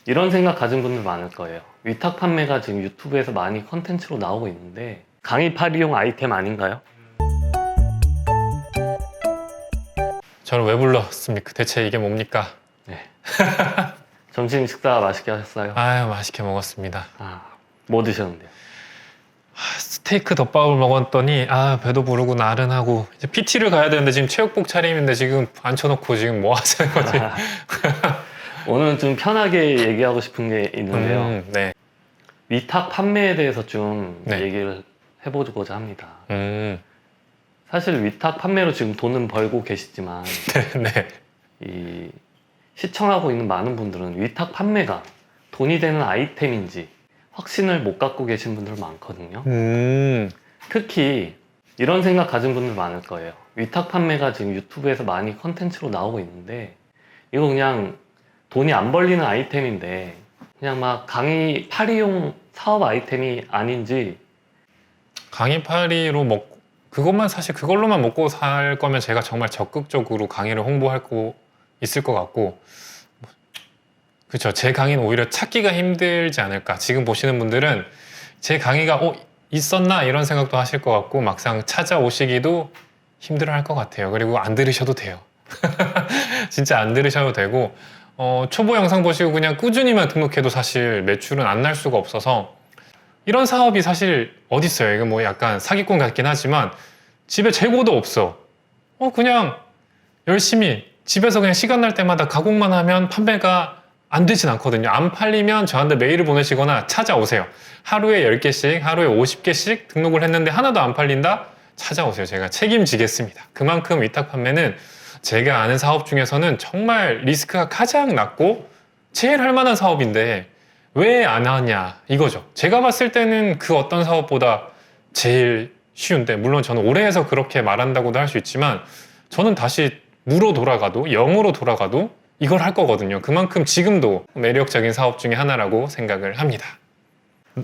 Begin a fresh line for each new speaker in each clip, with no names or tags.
이런 생각 가진 분들 많을 거예요. 위탁 판매가 지금 유튜브에서 많이 컨텐츠로 나오고 있는데 강의 팔이용 아이템 아닌가요?
저를 왜 불렀습니까? 대체 이게 뭡니까?
네. 점심 식사 맛있게 하셨어요?
아유, 맛있게 먹었습니다.
뭐 드셨는데요?
스테이크 덮밥을 먹었더니 배도 부르고 나른하고 이제 PT를 가야 되는데 지금 체육복 차림인데 지금 앉혀놓고 지금 뭐 하자는 거지?
오늘은 좀 편하게 얘기하고 싶은 게 있는데요.
네.
위탁 판매에 대해서 좀
네.
얘기를 해보고자 합니다.
네.
사실 위탁 판매로 지금 돈은 벌고 계시지만
네.
이 시청하고 있는 많은 분들은 위탁 판매가 돈이 되는 아이템인지 확신을 못 갖고 계신 분들 많거든요. 특히 이런 생각 가진 분들 많을 거예요. 위탁 판매가 지금 유튜브에서 많이 컨텐츠로 나오고 있는데 이거 그냥 돈이 안 벌리는 아이템인데 그냥 막 강의 팔이용 사업 아이템이 아닌지.
강의팔이로 먹고 그것만 사실 그걸로만 먹고 살 거면 제가 정말 적극적으로 강의를 홍보할 거 있을 것 같고, 그렇죠. 제 강의는 오히려 찾기가 힘들지 않을까. 지금 보시는 분들은 제 강의가 있었나 이런 생각도 하실 것 같고 막상 찾아오시기도 힘들어 할 것 같아요. 그리고 안 들으셔도 돼요. 진짜 안 들으셔도 되고, 초보 영상 보시고 그냥 꾸준히만 등록해도 사실 매출은 안 날 수가 없어서 이런 사업이 사실 어딨어요. 이거 뭐 약간 사기꾼 같긴 하지만 집에 재고도 없어. 그냥 열심히 집에서 그냥 시간 날 때마다 가공만 하면 판매가 안 되진 않거든요. 안 팔리면 저한테 메일을 보내시거나 찾아오세요. 하루에 10개씩, 하루에 50개씩 등록을 했는데 하나도 안 팔린다? 찾아오세요. 제가 책임지겠습니다. 그만큼 위탁 판매는 제가 아는 사업 중에서는 정말 리스크가 가장 낮고 제일 할 만한 사업인데 왜 안 하냐 이거죠. 제가 봤을 때는 그 어떤 사업보다 제일 쉬운데, 물론 저는 오래 해서 그렇게 말한다고도 할 수 있지만 저는 다시 무로 돌아가도 0으로 돌아가도 이걸 할 거거든요. 그만큼 지금도 매력적인 사업 중에 하나라고 생각을 합니다.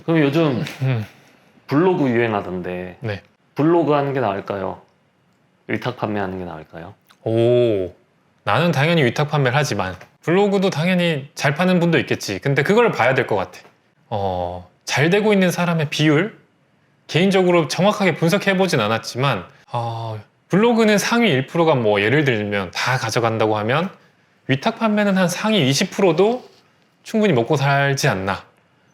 그럼 요즘 블로그 유행하던데
네.
블로그 하는 게 나을까요? 위탁 판매하는 게 나을까요?
나는 당연히 위탁 판매를 하지만 블로그도 당연히 잘 파는 분도 있겠지. 근데 그걸 봐야 될 것 같아. 잘 되고 있는 사람의 비율? 개인적으로 정확하게 분석해보진 않았지만 블로그는 상위 1%가 뭐 예를 들면 다 가져간다고 하면 위탁 판매는 한 상위 20%도 충분히 먹고 살지 않나.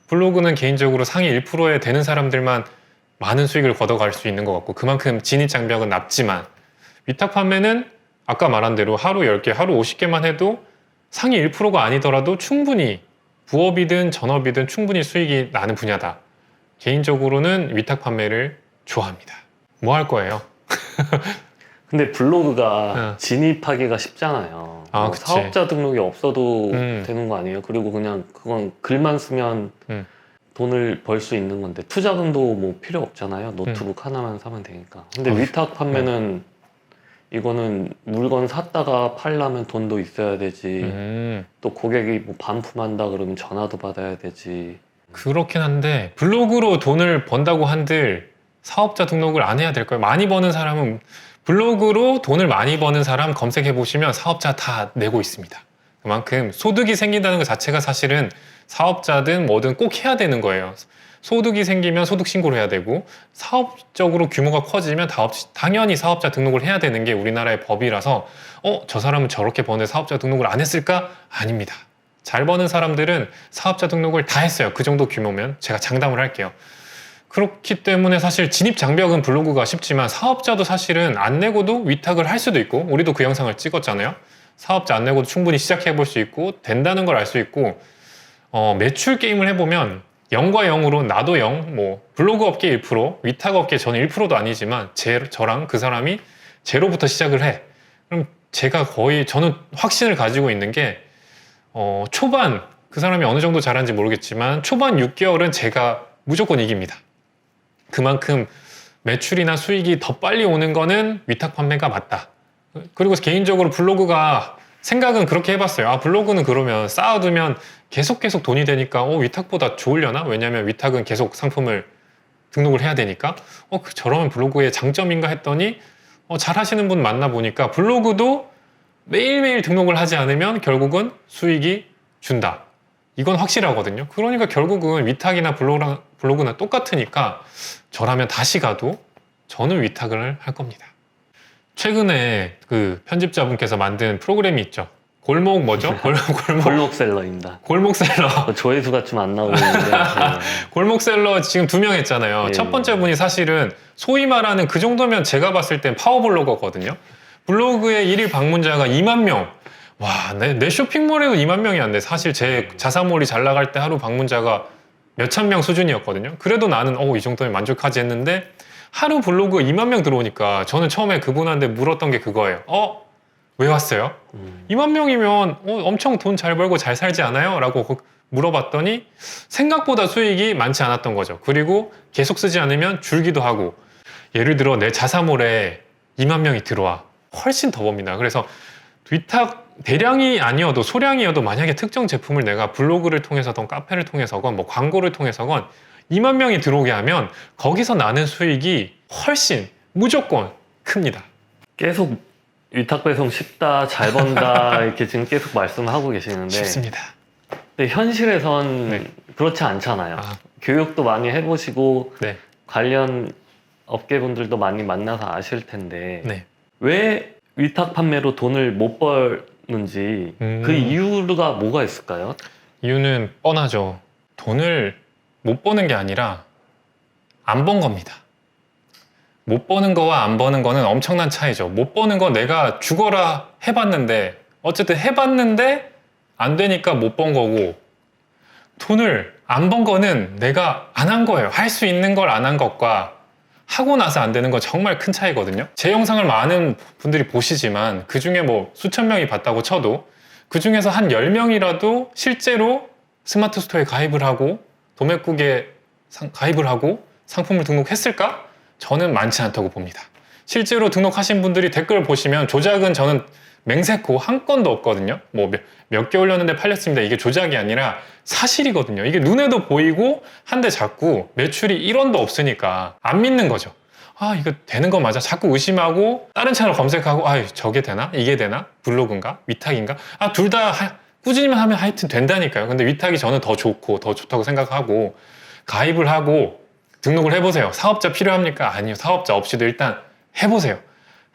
블로그는 개인적으로 상위 1%에 되는 사람들만 많은 수익을 걷어갈 수 있는 것 같고 그만큼 진입장벽은 낮지만, 위탁 판매는 아까 말한 대로 하루 10개, 하루 50개만 해도 상위 1%가 아니더라도 충분히 부업이든 전업이든 충분히 수익이 나는 분야다. 개인적으로는 위탁 판매를 좋아합니다. 뭐 할 거예요?
근데 블로그가 진입하기가 쉽잖아요.
그치.
사업자 등록이 없어도 되는 거 아니에요? 그리고 그냥 그건 글만 쓰면 돈을 벌 수 있는 건데 투자금도 뭐 필요 없잖아요. 노트북 하나만 사면 되니까. 근데 위탁 판매는 이거는 물건 샀다가 팔려면 돈도 있어야 되지. 또 고객이 뭐 반품한다 그러면 전화도 받아야 되지.
그렇긴 한데 블로그로 돈을 번다고 한들 사업자 등록을 안 해야 될 거예요. 많이 버는 사람은 블로그로 돈을 많이 버는 사람 검색해 보시면 사업자 다 내고 있습니다. 그만큼 소득이 생긴다는 것 자체가 사실은 사업자든 뭐든 꼭 해야 되는 거예요. 소득이 생기면 소득 신고를 해야 되고 사업적으로 규모가 커지면 당연히 사업자 등록을 해야 되는 게 우리나라의 법이라서 저 사람은 저렇게 버는데 사업자 등록을 안 했을까? 아닙니다. 잘 버는 사람들은 사업자 등록을 다 했어요. 그 정도 규모면 제가 장담을 할게요. 그렇기 때문에 사실 진입 장벽은 블로그가 쉽지만 사업자도 사실은 안 내고도 위탁을 할 수도 있고, 우리도 그 영상을 찍었잖아요. 사업자 안 내고도 충분히 시작해 볼 수 있고 된다는 걸 알 수 있고, 매출 게임을 해보면 0과 0으로 나도 0, 뭐 블로그 업계 1%, 위탁 업계 저는 1%도 아니지만 저랑 그 사람이 제로부터 시작을 해. 그럼 저는 확신을 가지고 있는 게 초반 그 사람이 어느 정도 잘하는지 모르겠지만 초반 6개월은 제가 무조건 이깁니다. 그만큼 매출이나 수익이 더 빨리 오는 거는 위탁 판매가 맞다. 그리고 개인적으로 블로그가 생각은 그렇게 해봤어요. 블로그는 그러면 쌓아두면 계속 돈이 되니까 위탁보다 좋으려나? 왜냐면 위탁은 계속 상품을 등록을 해야 되니까 저러면 블로그의 장점인가 했더니 잘 하시는 분 만나보니까 블로그도 매일매일 등록을 하지 않으면 결국은 수익이 준다. 이건 확실하거든요. 그러니까 결국은 위탁이나 블로그나 똑같으니까 저라면 다시 가도 저는 위탁을 할 겁니다. 최근에 그 편집자분께서 만든 프로그램이 있죠. 골목 뭐죠?
골목셀러입니다.
골목셀러.
조회수가 좀 안 나오는데
골목셀러 지금 2명 했잖아요.
예.
첫 번째 분이 사실은 소위 말하는 그 정도면 제가 봤을 땐 파워블로거거든요. 블로그의 일일 방문자가 2만 명. 와, 내 쇼핑몰에도 2만 명이 안 돼. 사실 제 자사몰이 잘 나갈 때 하루 방문자가 몇천 명 수준이었거든요. 그래도 나는 이 정도면 만족하지 했는데 하루 블로그 2만 명 들어오니까 저는 처음에 그분한테 물었던 게 그거예요. 왜 왔어요? 2만 명이면 엄청 돈 잘 벌고 잘 살지 않아요? 라고 물어봤더니 생각보다 수익이 많지 않았던 거죠. 그리고 계속 쓰지 않으면 줄기도 하고, 예를 들어 내 자사몰에 2만 명이 들어와. 훨씬 더 봅니다. 그래서 위탁 대량이 아니어도 소량이어도 만약에 특정 제품을 내가 블로그를 통해서든 카페를 통해서건 뭐 광고를 통해서건 2만 명이 들어오게 하면 거기서 나는 수익이 훨씬 무조건 큽니다.
계속 위탁 배송 쉽다, 잘 번다 이렇게 지금 계속 말씀하고 계시는데
쉽습니다.
근데 현실에선
네.
그렇지 않잖아요. 교육도 많이 해보시고
네.
관련 업계분들도 많이 만나서 아실 텐데
네.
왜 위탁 판매로 돈을 못 벌는지 그 이유가 뭐가 있을까요?
이유는 뻔하죠. 돈을 못 버는 게 아니라 안 번 겁니다. 못 버는 거와 안 버는 거는 엄청난 차이죠. 못 버는 거 내가 죽어라 해봤는데 어쨌든 해봤는데 안 되니까 못 번 거고, 돈을 안 번 거는 내가 안 한 거예요. 할 수 있는 걸 안 한 것과 하고 나서 안 되는 거 정말 큰 차이거든요. 제 영상을 많은 분들이 보시지만 그 중에 뭐 수천 명이 봤다고 쳐도 그 중에서 한 10명이라도 실제로 스마트 스토어에 가입을 하고 도매국에 가입을 하고 상품을 등록했을까? 저는 많지 않다고 봅니다. 실제로 등록하신 분들이 댓글 보시면 조작은 저는 맹세코 한 건도 없거든요. 뭐 몇 개 올렸는데 팔렸습니다. 이게 조작이 아니라 사실이거든요. 이게 눈에도 보이고 한데 자꾸 매출이 1원도 없으니까 안 믿는 거죠. 이거 되는 거 맞아? 자꾸 의심하고 다른 채널 검색하고 저게 되나? 이게 되나? 블로그인가? 위탁인가? 둘 다 꾸준히만 하면 하여튼 된다니까요. 근데 위탁이 저는 더 좋고 더 좋다고 생각하고, 가입을 하고 등록을 해보세요. 사업자 필요합니까? 아니요. 사업자 없이도 일단 해보세요.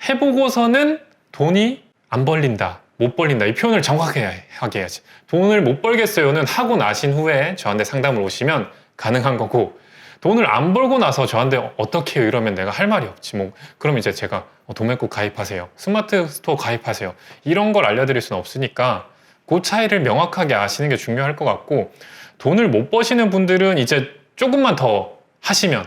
해보고서는 돈이 안 벌린다, 못 벌린다, 이 표현을 정확하게 하게 해야지. 돈을 못 벌겠어요는 하고 나신 후에 저한테 상담을 오시면 가능한 거고, 돈을 안 벌고 나서 저한테 어떻게 해요 이러면 내가 할 말이 없지. 그럼 이제 제가 도매국 가입하세요, 스마트 스토어 가입하세요, 이런 걸 알려드릴 수는 없으니까 그 차이를 명확하게 아시는 게 중요할 것 같고, 돈을 못 버시는 분들은 이제 조금만 더 하시면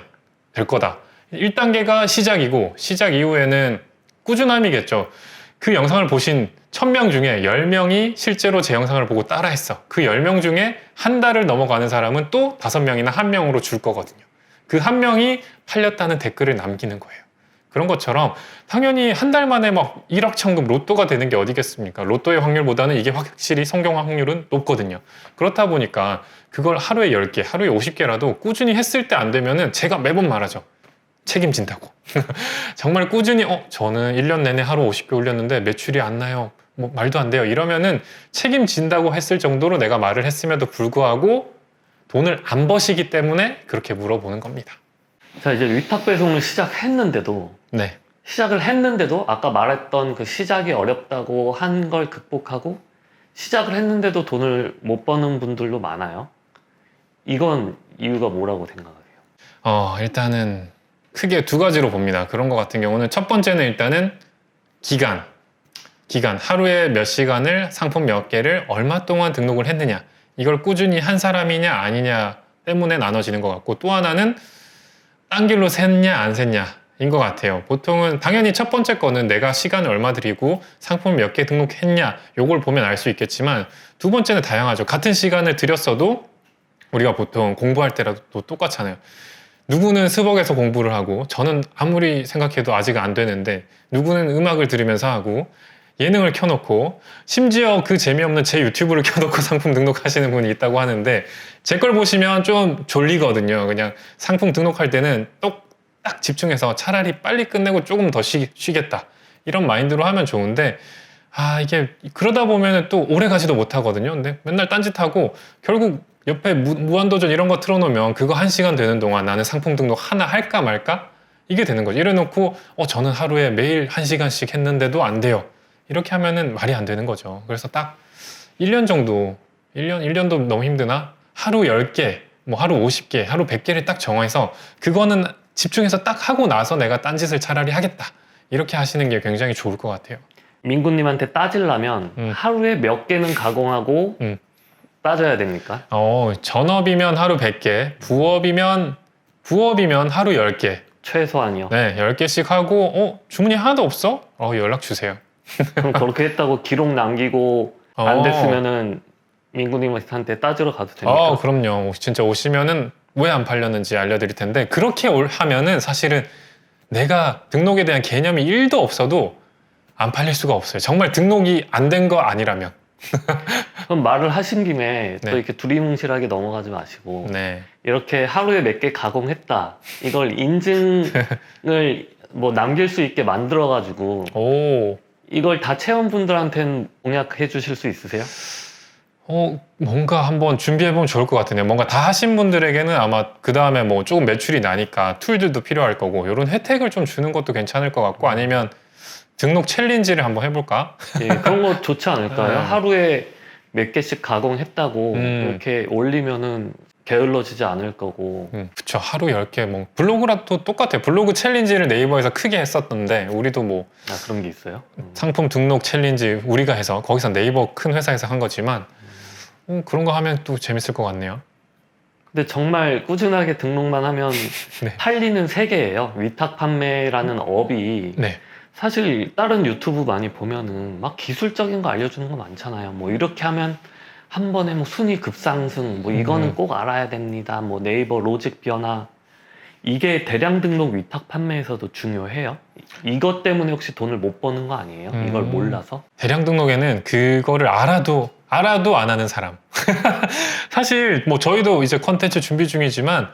될 거다. 1단계가 시작이고, 시작 이후에는 꾸준함이겠죠. 그 영상을 보신 1000명 중에 10명이 실제로 제 영상을 보고 따라했어. 그 10명 중에 한 달을 넘어가는 사람은 또 5명이나 1명으로 줄 거거든요. 그 1명이 팔렸다는 댓글을 남기는 거예요. 그런 것처럼 당연히 한 달 만에 막 1억 천금 로또가 되는 게 어디겠습니까? 로또의 확률보다는 이게 확실히 성공 확률은 높거든요. 그렇다 보니까 그걸 하루에 10개, 하루에 50개라도 꾸준히 했을 때 안 되면은 제가 매번 말하죠. 책임진다고. 정말 꾸준히 저는 1년 내내 하루 50개 올렸는데 매출이 안 나요. 말도 안 돼요. 이러면은 책임진다고 했을 정도로 내가 말을 했음에도 불구하고 돈을 안 버시기 때문에 그렇게 물어보는 겁니다.
자, 이제 위탁 배송을 시작을 했는데도 아까 말했던 그 시작이 어렵다고 한 걸 극복하고 시작을 했는데도 돈을 못 버는 분들도 많아요. 이건 이유가 뭐라고 생각하세요?
일단은 크게 두 가지로 봅니다. 그런 것 같은 경우는 첫 번째는 일단은 기간. 하루에 몇 시간을 상품 몇 개를 얼마 동안 등록을 했느냐, 이걸 꾸준히 한 사람이냐 아니냐 때문에 나눠지는 것 같고, 또 하나는 딴 길로 샜냐 안 샜냐 인 것 같아요. 보통은 당연히 첫 번째 거는 내가 시간을 얼마 들이고 상품 몇 개 등록했냐 요걸 보면 알 수 있겠지만, 두 번째는 다양하죠. 같은 시간을 들였어도 우리가 보통 공부할 때라도 똑같잖아요. 누구는 스벅에서 공부를 하고, 저는 아무리 생각해도 아직 안 되는데, 누구는 음악을 들으면서 하고, 예능을 켜놓고, 심지어 그 재미없는 제 유튜브를 켜놓고 상품 등록하시는 분이 있다고 하는데, 제 걸 보시면 좀 졸리거든요. 그냥 상품 등록할 때는 딱 집중해서 차라리 빨리 끝내고 조금 더 쉬겠다, 이런 마인드로 하면 좋은데, 이게 그러다 보면 또 오래 가지도 못하거든요. 근데 맨날 딴짓하고 결국 옆에 무한도전 이런 거 틀어놓으면 그거 1시간 되는 동안 나는 상품 등록 하나 할까 말까? 이게 되는 거죠. 이래놓고 저는 하루에 매일 1시간씩 했는데도 안 돼요. 이렇게 하면은 말이 안 되는 거죠. 그래서 딱 1년 정도, 1년도 너무 힘드나? 하루 10개, 뭐 하루 50개, 하루 100개를 딱 정해서 그거는 집중해서 딱 하고 나서 내가 딴짓을 차라리 하겠다. 이렇게 하시는 게 굉장히 좋을 것 같아요.
민구님한테 따지려면 하루에 몇 개는 가공하고 따져야 됩니까?
전업이면 하루 100개, 부업이면 하루 10개.
최소한이요.
네, 10개씩 하고 주문이 하나도 없어? 연락 주세요.
그럼 그렇게 했다고 기록 남기고 안 됐으면은 민구님한테 따지러 가도 됩니까?
그럼요. 진짜 오시면은 왜 안 팔렸는지 알려드릴 텐데 그렇게 하면은 사실은 내가 등록에 대한 개념이 1도 없어도 안 팔릴 수가 없어요. 정말 등록이 안 된 거 아니라면.
그럼 말을 하신 김에
네.
또 이렇게 두리뭉실하게 넘어가지 마시고
네.
이렇게 하루에 몇 개 가공했다 이걸 인증을 뭐 남길 수 있게 만들어 가지고 이걸 다 체험분들한테는 공약해 주실 수 있으세요?
뭔가 한번 준비해보면 좋을 것 같은데요. 뭔가 다 하신 분들에게는 아마 그 다음에 뭐 조금 매출이 나니까 툴들도 필요할 거고 이런 혜택을 좀 주는 것도 괜찮을 것 같고 아니면 등록 챌린지를 한번 해볼까?
예, 그런 거 좋지 않을까요?
네.
하루에 몇 개씩 가공했다고 이렇게 올리면은 게을러지지 않을 거고.
그쵸. 하루 10개 뭐 블로그라도 똑같아요. 블로그 챌린지를 네이버에서 크게 했었던데 우리도 뭐
그런 게 있어요?
상품 등록 챌린지 우리가 해서 거기서 네이버 큰 회사에서 한 거지만 그런 거 하면 또 재밌을 것 같네요.
근데 정말 꾸준하게 등록만 하면
네.
팔리는 세계예요. 위탁 판매라는 업이
네.
사실 다른 유튜브 많이 보면은 막 기술적인 거 알려주는 거 많잖아요. 뭐 이렇게 하면 한 번에 뭐 순위 급상승, 뭐 이거는 꼭 알아야 됩니다. 뭐 네이버 로직 변화. 이게 대량 등록 위탁 판매에서도 중요해요. 이것 때문에 혹시 돈을 못 버는 거 아니에요? 이걸 몰라서?
대량 등록에는 그거를 알아도 안 하는 사람. 사실 뭐 저희도 이제 컨텐츠 준비 중이지만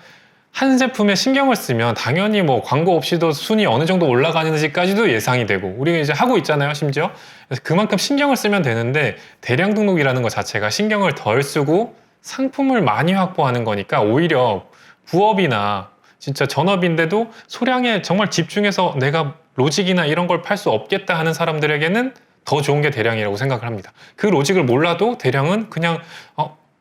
한 제품에 신경을 쓰면 당연히 뭐 광고 없이도 순위 어느 정도 올라가는지까지도 예상이 되고 우리가 이제 하고 있잖아요, 심지어. 그래서 그만큼 신경을 쓰면 되는데 대량 등록이라는 것 자체가 신경을 덜 쓰고 상품을 많이 확보하는 거니까 오히려 부업이나 진짜 전업인데도 소량에 정말 집중해서 내가 로직이나 이런 걸 팔 수 없겠다 하는 사람들에게는 더 좋은 게 대량이라고 생각을 합니다. 그 로직을 몰라도 대량은 그냥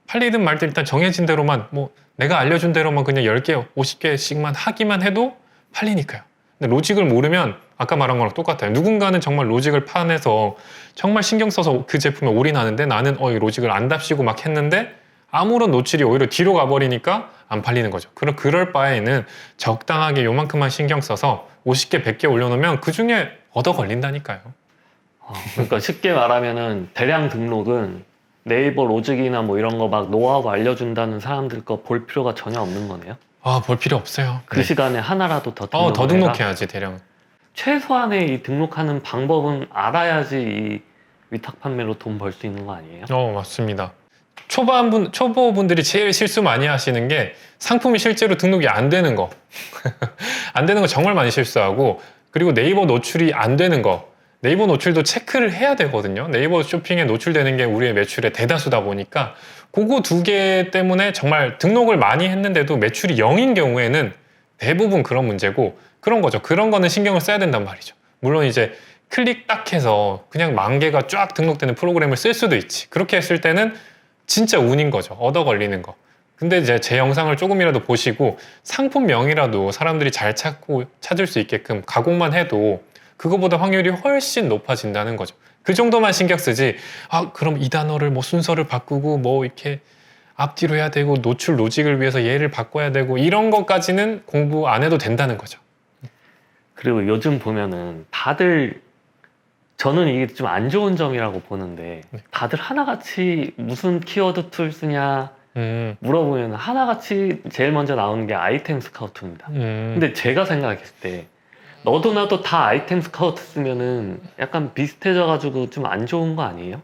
팔리든 말든 일단 정해진 대로만 뭐 내가 알려준 대로만 그냥 10개, 50개씩만 하기만 해도 팔리니까요. 근데 로직을 모르면 아까 말한 거랑 똑같아요. 누군가는 정말 로직을 파내서 정말 신경 써서 그 제품에 올인하는데 나는 이 로직을 안 답시고 막 했는데 아무런 노출이 오히려 뒤로 가버리니까 안 팔리는 거죠. 그럴 바에는 적당하게 요만큼만 신경 써서 50개, 100개 올려놓으면 그 중에 얻어 걸린다니까요.
그러니까 쉽게 말하면은 대량 등록은 네이버 로직이나 뭐 이런 거 막 노하우 알려준다는 사람들 거 볼 필요가 전혀 없는 거네요.
볼 필요 없어요.
그 시간에 하나라도 더 등록을
더 등록해야지 대량.
최소한의 이 등록하는 방법은 알아야지 이 위탁 판매로 돈 벌 수 있는 거 아니에요?
맞습니다. 초보분들이 제일 실수 많이 하시는 게 상품이 실제로 등록이 안 되는 거. 안 되는 거 정말 많이 실수하고 그리고 네이버 노출이 안 되는 거. 네이버 노출도 체크를 해야 되거든요. 네이버 쇼핑에 노출되는 게 우리의 매출의 대다수다 보니까 그거 2개 때문에 정말 등록을 많이 했는데도 매출이 0인 경우에는 대부분 그런 문제고 그런 거죠. 그런 거는 신경을 써야 된단 말이죠. 물론 이제 클릭 딱 해서 그냥 10,000개가 쫙 등록되는 프로그램을 쓸 수도 있지. 그렇게 했을 때는 진짜 운인 거죠. 얻어 걸리는 거. 근데 이제 제 영상을 조금이라도 보시고 상품명이라도 사람들이 잘 찾을 수 있게끔 가공만 해도 그거보다 확률이 훨씬 높아진다는 거죠. 그 정도만 신경 쓰지 그럼 이 단어를 뭐 순서를 바꾸고 뭐 이렇게 앞뒤로 해야 되고 노출 로직을 위해서 얘를 바꿔야 되고 이런 것까지는 공부 안 해도 된다는 거죠.
그리고 요즘 보면은 다들 저는 이게 좀 안 좋은 점이라고 보는데 다들 하나같이 무슨 키워드 툴 쓰냐 물어보면 하나같이 제일 먼저 나오는 게 아이템 스카우트입니다. 근데 제가 생각했을 때 너도 나도 다 아이템 스카우트 쓰면은 약간 비슷해져가지고 좀 안 좋은 거 아니에요?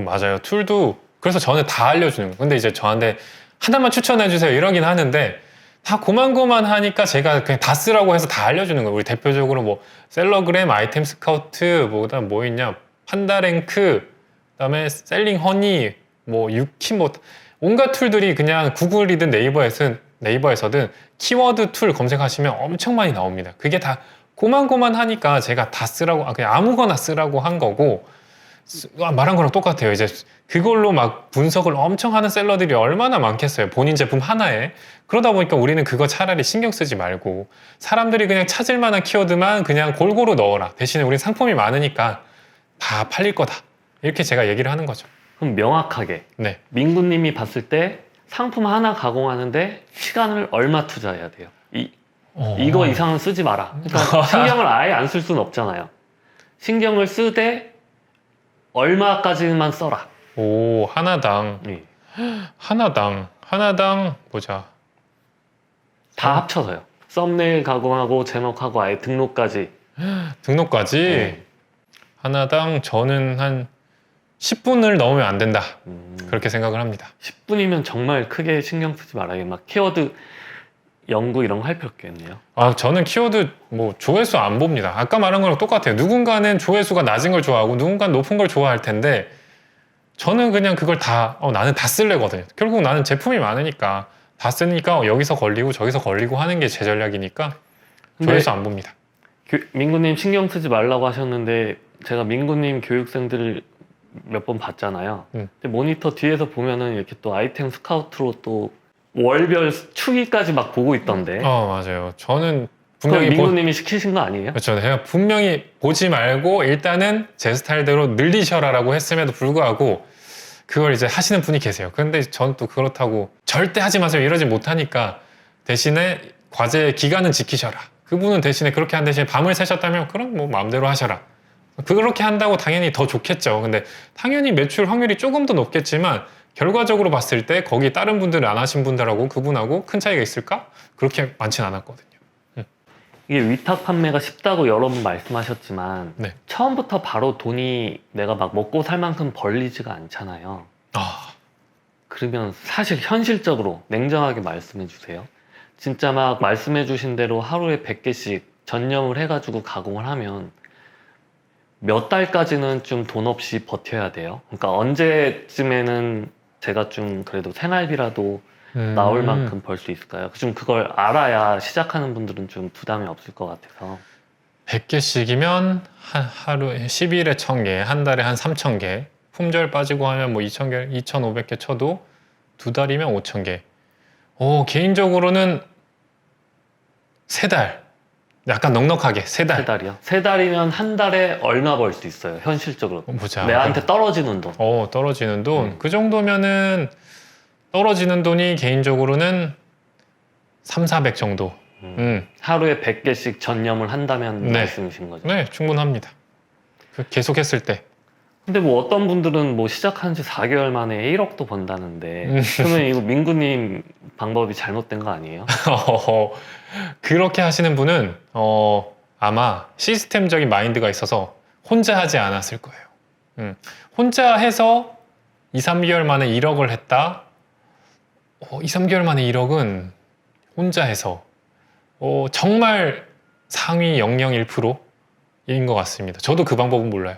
맞아요. 툴도 그래서 저는 다 알려주는 거예요. 근데 이제 저한테 하나만 추천해주세요 이러긴 하는데 다 고만고만 하니까 제가 그냥 다 쓰라고 해서 다 알려주는 거예요. 우리 대표적으로 뭐 셀러그램, 아이템 스카우트, 그다음 뭐 있냐 판다랭크, 그다음에 셀링 허니, 뭐 유키, 뭐 온갖 툴들이 그냥 구글이든 네이버에서든 키워드 툴 검색하시면 엄청 많이 나옵니다. 그게 다 고만고만하니까 제가 다 쓰라고, 그냥 아무거나 쓰라고 한 거고, 말한 거랑 똑같아요. 이제 그걸로 막 분석을 엄청 하는 셀러들이 얼마나 많겠어요. 본인 제품 하나에. 그러다 보니까 우리는 그거 차라리 신경 쓰지 말고 사람들이 그냥 찾을 만한 키워드만 그냥 골고루 넣어라. 대신에 우린 상품이 많으니까 다 팔릴 거다. 이렇게 제가 얘기를 하는 거죠.
그럼 명확하게
네.
민구님이 봤을 때 상품 하나 가공하는데 시간을 얼마 투자해야 돼요? 이거 이상은 쓰지 마라. 그러니까 신경을 아예 안 쓸 수는 없잖아요. 신경을 쓰되 얼마까지만 써라.
오, 하나당 보자.
다 합쳐서요. 썸네일 가공하고 제목하고 아예 등록까지.
등록까지
네.
하나당 저는 한 10분을 넘으면 안 된다. 그렇게 생각을 합니다.
10분이면 정말 크게 신경 쓰지 말아요. 막 키워드 연구 이런 거 할 필요 없겠네요.
저는 키워드 뭐 조회수 안 봅니다. 아까 말한 거랑 똑같아요. 누군가는 조회수가 낮은 걸 좋아하고 누군가는 높은 걸 좋아할 텐데 저는 그냥 그걸 다 나는 다 쓸래거든요. 결국 나는 제품이 많으니까 다 쓰니까 여기서 걸리고 저기서 걸리고 하는 게 제 전략이니까 조회수 안 봅니다.
민구님 신경 쓰지 말라고 하셨는데 제가 민구님 교육생들을 몇 번 봤잖아요. 근데 모니터 뒤에서 보면은 이렇게 또 아이템 스카우트로 또 월별 추기까지 막 보고 있던데.
맞아요. 저는
그건
분명히
민구님이 시키신 거 아니에요?
그렇죠. 제가 분명히 보지 말고 일단은 제 스타일대로 늘리셔라라고 했음에도 불구하고 그걸 이제 하시는 분이 계세요. 근데 저는 또 그렇다고 절대 하지 마세요 이러지 못하니까 대신에 과제 기간은 지키셔라. 그분은 대신에 그렇게 한 대신에 밤을 새셨다면 그럼 뭐 마음대로 하셔라. 그렇게 한다고 당연히 더 좋겠죠. 근데 당연히 매출 확률이 조금 더 높겠지만 결과적으로 봤을 때 거기 다른 분들 안 하신 분들하고 그분하고 큰 차이가 있을까? 그렇게 많진 않았거든요.
이게 위탁 판매가 쉽다고 여러 번 말씀하셨지만
네.
처음부터 바로 돈이 내가 막 먹고 살 만큼 벌리지가 않잖아요. 그러면 사실 현실적으로 냉정하게 말씀해 주세요. 진짜 막 말씀해 주신 대로 하루에 100개씩 전념을 해가지고 가공을 하면 몇 달까지는 좀 돈 없이 버텨야 돼요. 그러니까 언제쯤에는 제가 좀 그래도 생활비라도 나올 만큼 벌 수 있을까요? 좀 그걸 알아야 시작하는 분들은 좀 부담이 없을 것 같아서.
100개씩이면 하루에 10일에 1000개, 한 달에 한 3000개, 품절 빠지고 하면 뭐 2000개, 2500개 쳐도 두 달이면 5000개. 개인적으로는 3달. 약간 넉넉하게 3달.
3달이요? 3달이면 한 달에 얼마 벌 수 있어요? 현실적으로.
보자.
내한테 떨어지는 돈.
떨어지는 돈. 그 정도면은 떨어지는 돈이 개인적으로는 3,400 정도.
하루에 100개씩 전념을 한다면
네.
말씀이신 거죠?
네, 충분합니다. 계속 했을 때.
근데 뭐 어떤 분들은 뭐 시작한 지 4개월 만에 1억도 번다는데 그러면 이거 민구님 방법이 잘못된 거 아니에요?
그렇게 하시는 분은 아마 시스템적인 마인드가 있어서 혼자 하지 않았을 거예요. 혼자 해서 2, 3개월 만에 1억을 했다? 2, 3개월 만에 1억은 혼자 해서 정말 상위 0.01%인 것 같습니다. 저도 그 방법은 몰라요.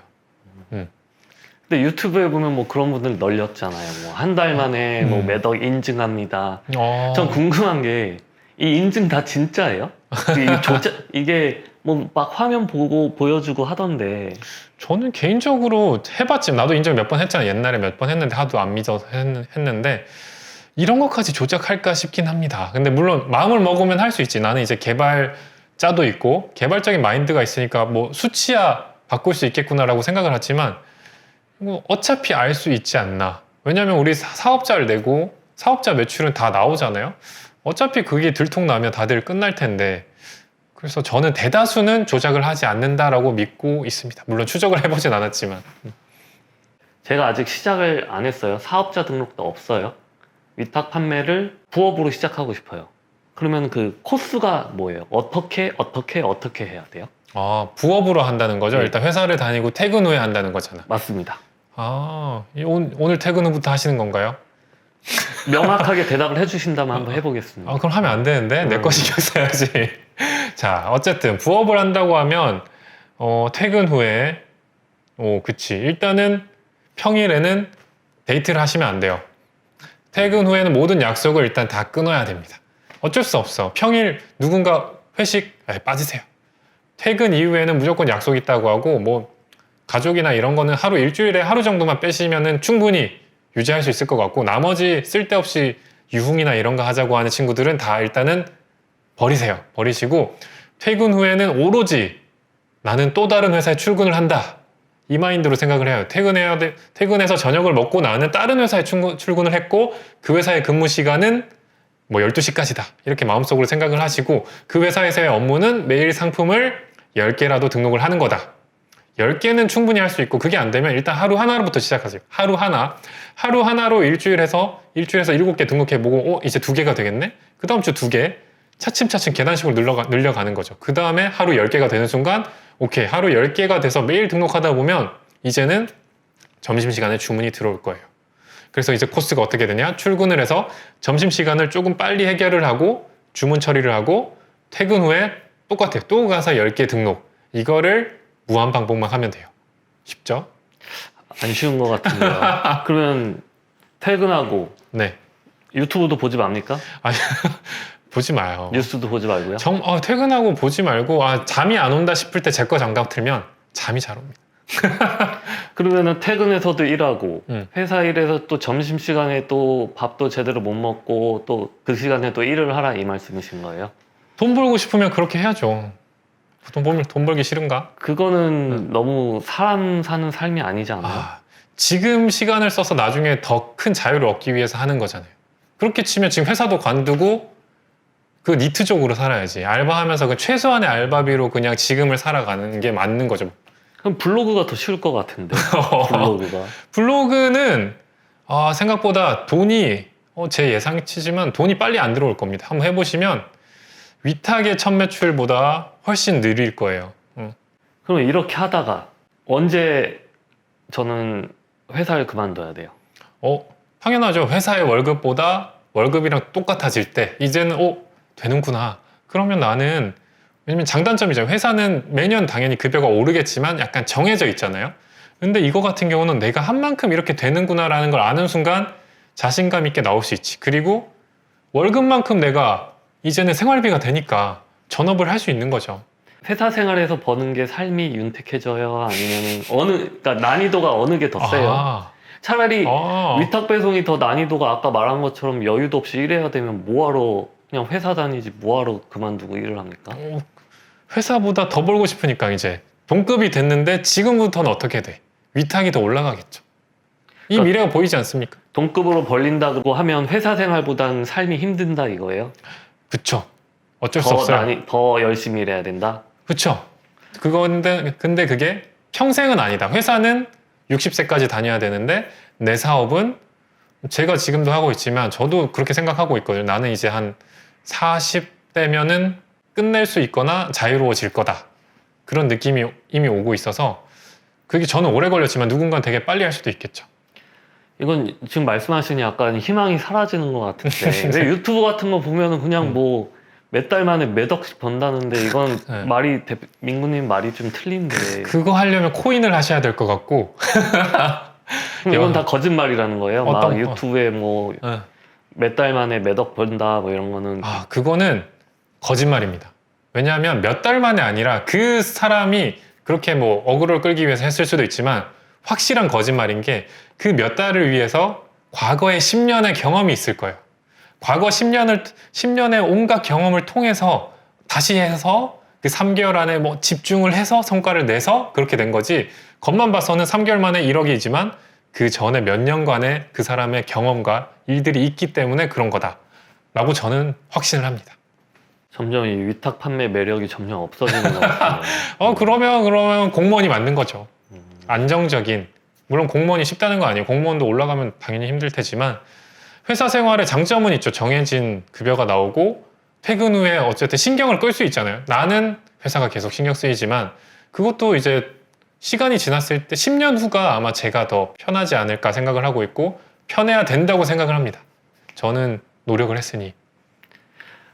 근데 유튜브에 보면 뭐 그런 분들 널렸잖아요. 뭐 한 달 만에 뭐 매덕 인증합니다. 전 궁금한 게 이 인증 다 진짜예요? 이게 뭐 막 화면 보고 보여주고 하던데.
저는 개인적으로 해봤지. 나도 인증 몇 번 했잖아요. 옛날에 몇 번 했는데 하도 안 믿어서 했는데 이런 것까지 조작할까 싶긴 합니다. 근데 물론 마음을 먹으면 할 수 있지. 나는 이제 개발자도 있고 개발적인 마인드가 있으니까 뭐 수치야 바꿀 수 있겠구나라고 생각을 하지만 뭐 어차피 알 수 있지 않나. 왜냐면 우리 사업자를 내고 사업자 매출은 다 나오잖아요. 어차피 그게 들통나면 다들 끝날 텐데 그래서 저는 대다수는 조작을 하지 않는다라고 믿고 있습니다. 물론 추적을 해보진 않았지만.
제가 아직 시작을 안 했어요. 사업자 등록도 없어요. 위탁 판매를 부업으로 시작하고 싶어요. 그러면 그 코스가 뭐예요? 어떻게 해야 돼요?
부업으로 한다는 거죠?
네.
일단 회사를 다니고 퇴근 후에 한다는 거잖아.
맞습니다.
오늘 퇴근 후부터 하시는 건가요?
명확하게 대답을 해주신다면 한번 해보겠습니다.
그럼 하면 안 되는데 내 거 신경 써야지. 자, 어쨌든 부업을 한다고 하면 퇴근 후에 그치. 일단은 평일에는 데이트를 하시면 안 돼요. 퇴근 후에는 모든 약속을 일단 다 끊어야 됩니다. 어쩔 수 없어. 평일 누군가 회식 빠지세요. 퇴근 이후에는 무조건 약속 있다고 하고 뭐 가족이나 이런 거는 일주일에 하루 정도만 빼시면은 충분히 유지할 수 있을 것 같고, 나머지 쓸데없이 유흥이나 이런 거 하자고 하는 친구들은 다 일단은 버리세요. 버리시고 퇴근 후에는 오로지 나는 또 다른 회사에 출근을 한다, 이 마인드로 생각을 해요. 퇴근해서 저녁을 먹고 나는 다른 회사에 출근을 했고 그 회사의 근무 시간은 뭐 12시까지다, 이렇게 마음속으로 생각을 하시고 그 회사에서의 업무는 매일 상품을 10개라도 등록을 하는 거다. 10개는 충분히 할 수 있고, 그게 안 되면 일단 하루 하나로부터 시작하세요. 하루 하나로 일주일에서 7개 등록해보고 이제 2개가 되겠네? 그 다음 주 2개, 차츰차츰 계단식으로 늘려가는 거죠. 그 다음에 하루 10개가 되는 순간 오케이, 하루 10개가 돼서 매일 등록하다 보면 이제는 점심시간에 주문이 들어올 거예요. 그래서 이제 코스가 어떻게 되냐? 출근을 해서 점심시간을 조금 빨리 해결을 하고 주문 처리를 하고 퇴근 후에 똑같아요. 또 가서 10개 등록. 이거를 무한 반복만 하면 돼요. 쉽죠?
안 쉬운 것 같은데요. 그러면 퇴근하고
네.
유튜브도 보지 맙니까?
아니, 보지 마요.
뉴스도 보지 말고요?
퇴근하고 보지 말고 잠이 안 온다 싶을 때 제 거 잠깐 틀면 잠이 잘 옵니다.
그러면은 퇴근해서도 일하고
음.
회사 일해서 또 점심시간에 또 밥도 제대로 못 먹고 또 그 시간에 또 일을 하라, 이 말씀이신 거예요?
돈 벌고 싶으면 그렇게 해야죠. 돈 벌기 싫은가?
그거는 너무 사람 사는 삶이 아니지 않아요?
지금 시간을 써서 나중에 더 큰 자유를 얻기 위해서 하는 거잖아요. 그렇게 치면 지금 회사도 관두고 그 니트적으로 살아야지. 알바하면서 그 최소한의 알바비로 그냥 지금을 살아가는 게 맞는 거죠.
그럼 블로그가 더 쉬울 것 같은데. 블로그가.
블로그는 생각보다 돈이 제 예상치지만 돈이 빨리 안 들어올 겁니다. 한번 해보시면 위탁의 첫 매출보다 훨씬 느릴 거예요.
그럼 이렇게 하다가 언제 저는 회사를 그만둬야 돼요?
당연하죠. 회사의 월급보다 월급이랑 똑같아질 때 이제는 되는구나. 그러면 나는, 왜냐면 장단점이죠. 회사는 매년 당연히 급여가 오르겠지만 약간 정해져 있잖아요. 근데 이거 같은 경우는 내가 한 만큼 이렇게 되는구나라는 걸 아는 순간 자신감 있게 나올 수 있지. 그리고 월급만큼 내가 이제는 생활비가 되니까 전업을 할 수 있는 거죠.
회사 생활에서 버는 게 삶이 윤택해져요? 아니면 그러니까 난이도가 어느 게 더 세요? 차라리 위탁 배송이 더 난이도가 아까 말한 것처럼 여유도 없이 일해야 되면 뭐하러 그냥 회사 다니지, 뭐하러 그만두고 일을 합니까?
회사보다 더 벌고 싶으니까 이제 동급이 됐는데 지금부터는 어떻게 돼? 위탁이 더 올라가겠죠. 이
그러니까
미래가 보이지 않습니까?
동급으로 벌린다고 하면 회사 생활보다는 삶이 힘든다 이거예요?
그쵸. 어쩔 수 없어요.
더 열심히 일해야 된다?
그쵸. 근데 그게 평생은 아니다. 회사는 60세까지 다녀야 되는데 내 사업은 제가 지금도 하고 있지만 저도 그렇게 생각하고 있거든요. 나는 이제 한 40대면은 끝낼 수 있거나 자유로워질 거다. 그런 느낌이 이미 오고 있어서 그게 저는 오래 걸렸지만 누군가는 되게 빨리 할 수도 있겠죠.
이건 지금 말씀하시니 약간 희망이 사라지는 것 같은데 근데 유튜브 같은 거 보면은 그냥 뭐 몇 달 만에 몇 억씩 번다는데 이건 민구님 말이 좀 틀린데
그거 하려면 코인을 하셔야 될 것 같고
그럼 이건 다 거짓말이라는 거예요? 막 유튜브에 뭐 몇 달 만에 몇 억 번다 뭐 이런 거는
그거는 거짓말입니다. 왜냐하면 몇 달 만에 아니라 그 사람이 그렇게 뭐 어그로를 끌기 위해서 했을 수도 있지만 확실한 거짓말인 게 그 몇 달을 위해서 과거에 10년의 경험이 있을 거예요. 과거 10년의 온갖 경험을 통해서 다시 해서 그 3개월 안에 뭐 집중을 해서 성과를 내서 그렇게 된 거지, 겉만 봐서는 3개월 만에 1억이지만 그 전에 몇 년간의 그 사람의 경험과 일들이 있기 때문에 그런 거다 라고 저는 확신을 합니다.
점점 이 위탁 판매 매력이 점점 없어지는 것 같아요.
그러면 공무원이 맞는 거죠. 안정적인, 물론 공무원이 쉽다는 거 아니에요. 공무원도 올라가면 당연히 힘들 테지만 회사 생활의 장점은 있죠. 정해진 급여가 나오고 퇴근 후에 어쨌든 신경을 끌 수 있잖아요. 나는 회사가 계속 신경 쓰이지만 그것도 이제 시간이 지났을 때 10년 후가 아마 제가 더 편하지 않을까 생각을 하고 있고 편해야 된다고 생각을 합니다. 저는 노력을 했으니